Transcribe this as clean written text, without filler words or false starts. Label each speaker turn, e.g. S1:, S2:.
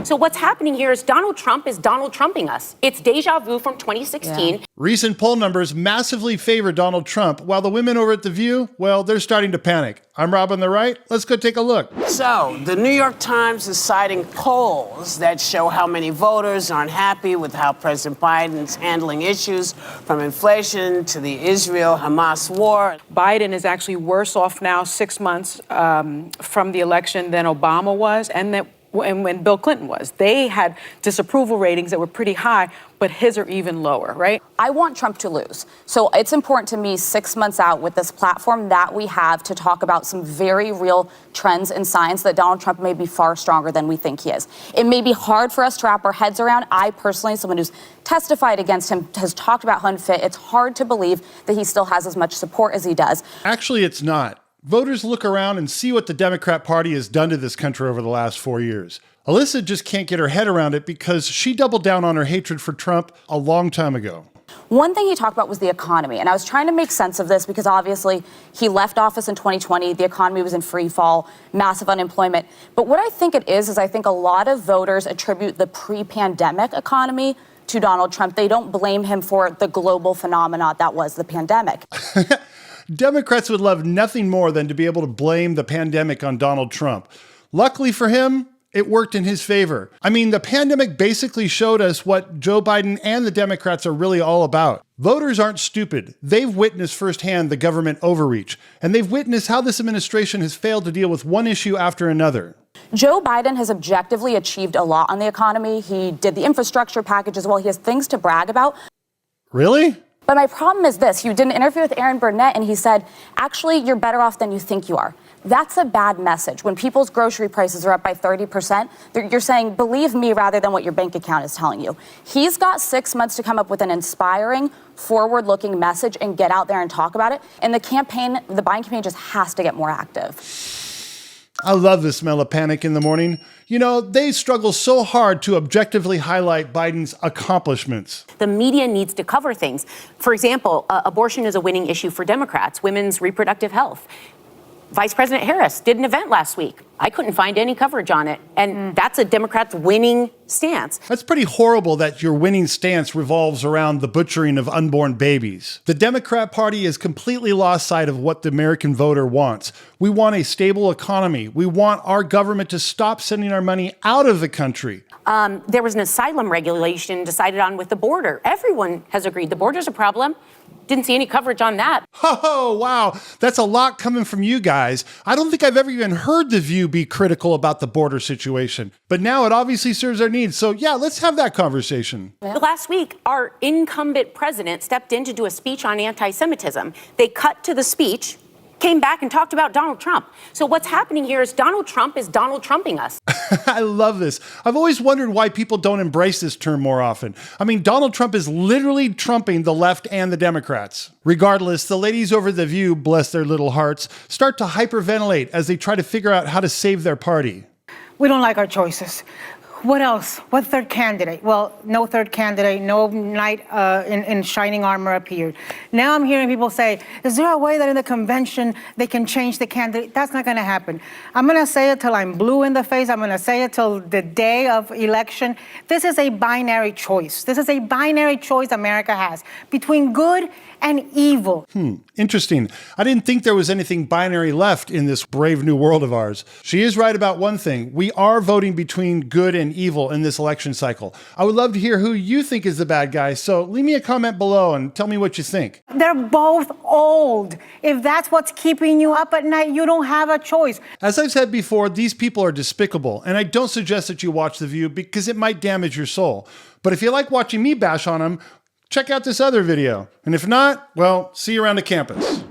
S1: So what's happening here is Donald Trump is Donald Trumping us. It's deja vu from 2016.
S2: Yeah. Recent poll numbers massively favor Donald Trump, while the women over at The View, well, they're starting to panic. I'm RobOnTheRight. Let's go take a look.
S3: So, the New York Times is citing polls that show how many voters aren't happy with how President Biden's handling issues, from inflation to the Israel-Hamas war.
S4: Biden is actually worse off now 6 months from the election than Obama was and when Bill Clinton was. They had disapproval ratings that were pretty high, but his are even lower, right?
S5: I want Trump to lose. So it's important to me 6 months out with this platform that we have to talk about some very real trends and signs that Donald Trump may be far stronger than we think he is. It may be hard for us to wrap our heads around. I personally, someone who's testified against him, has talked about how unfit. It's hard to believe that he still has as much support as he does.
S2: Actually, it's not. Voters look around and see what the Democrat Party has done to this country over the last 4 years. Alyssa just can't get her head around it because she doubled down on her hatred for Trump a long time ago.
S5: One thing he talked about was the economy, and I was trying to make sense of this because obviously he left office in 2020, the economy was in free fall, massive unemployment. But what I think it is I think a lot of voters attribute the pre-pandemic economy to Donald Trump. They don't blame him for the global phenomenon that was the pandemic.
S2: Democrats would love nothing more than to be able to blame the pandemic on Donald Trump. Luckily for him, it worked in his favor. I mean, the pandemic basically showed us what Joe Biden and the Democrats are really all about. Voters aren't stupid. They've witnessed firsthand the government overreach, and they've witnessed how this administration has failed to deal with one issue after another.
S5: Joe Biden has objectively achieved a lot on the economy. He did the infrastructure package as well. He has things to brag about.
S2: Really?
S5: But my problem is this. You did an interview with Aaron Burnett, and he said, actually, you're better off than you think you are. That's a bad message. When people's grocery prices are up by 30%, you're saying, believe me, rather than what your bank account is telling you. He's got 6 months to come up with an inspiring, forward-looking message and get out there and talk about it. And the Biden campaign just has to get more active.
S2: I love the smell of panic in the morning. You know, they struggle so hard to objectively highlight Biden's accomplishments.
S1: The media needs to cover things. For example, abortion is a winning issue for Democrats, women's reproductive health. Vice President Harris did an event last week. I couldn't find any coverage on it. And that's a Democrat's winning stance.
S2: That's pretty horrible that your winning stance revolves around the butchering of unborn babies. The Democrat Party has completely lost sight of what the American voter wants. We want a stable economy. We want our government to stop sending our money out of the country.
S1: There was an asylum regulation decided on with the border. Everyone has agreed the border's a problem. Didn't see any coverage on that.
S2: Oh, wow. That's a lot coming from you guys. I don't think I've ever even heard The View be critical about the border situation. But now it obviously serves our needs. So yeah, let's have that conversation.
S1: Yeah. Last week, our incumbent president stepped in to do a speech on anti-Semitism. They cut to the speech, came back and talked about Donald Trump. So what's happening here is Donald Trump is Donald Trumping us.
S2: I love this. I've always wondered why people don't embrace this term more often. I mean, Donald Trump is literally trumping the left and the Democrats. Regardless, the ladies over The View, bless their little hearts, start to hyperventilate as they try to figure out how to save their party.
S6: We don't like our choices. What else? What third candidate? Well, no third candidate, no knight in shining armor appeared. Now I'm hearing people say, is there a way that in the convention they can change the candidate? That's not going to happen. I'm going to say it till I'm blue in the face. I'm going to say it till the day of election. This is a binary choice. This is a binary choice America has between good and evil.
S2: Interesting. I didn't think there was anything binary left in this brave new world of ours. She is right about one thing. We are voting between good and evil in this election cycle. I would love to hear who you think is the bad guy, so leave me a comment below and tell me what you think.
S6: They're both old. If that's what's keeping you up at night, you don't have a choice.
S2: As I've said before, these people are despicable, and I don't suggest that you watch The View because it might damage your soul. But if you like watching me bash on them, check out this other video. And if not, well, see you around the campus.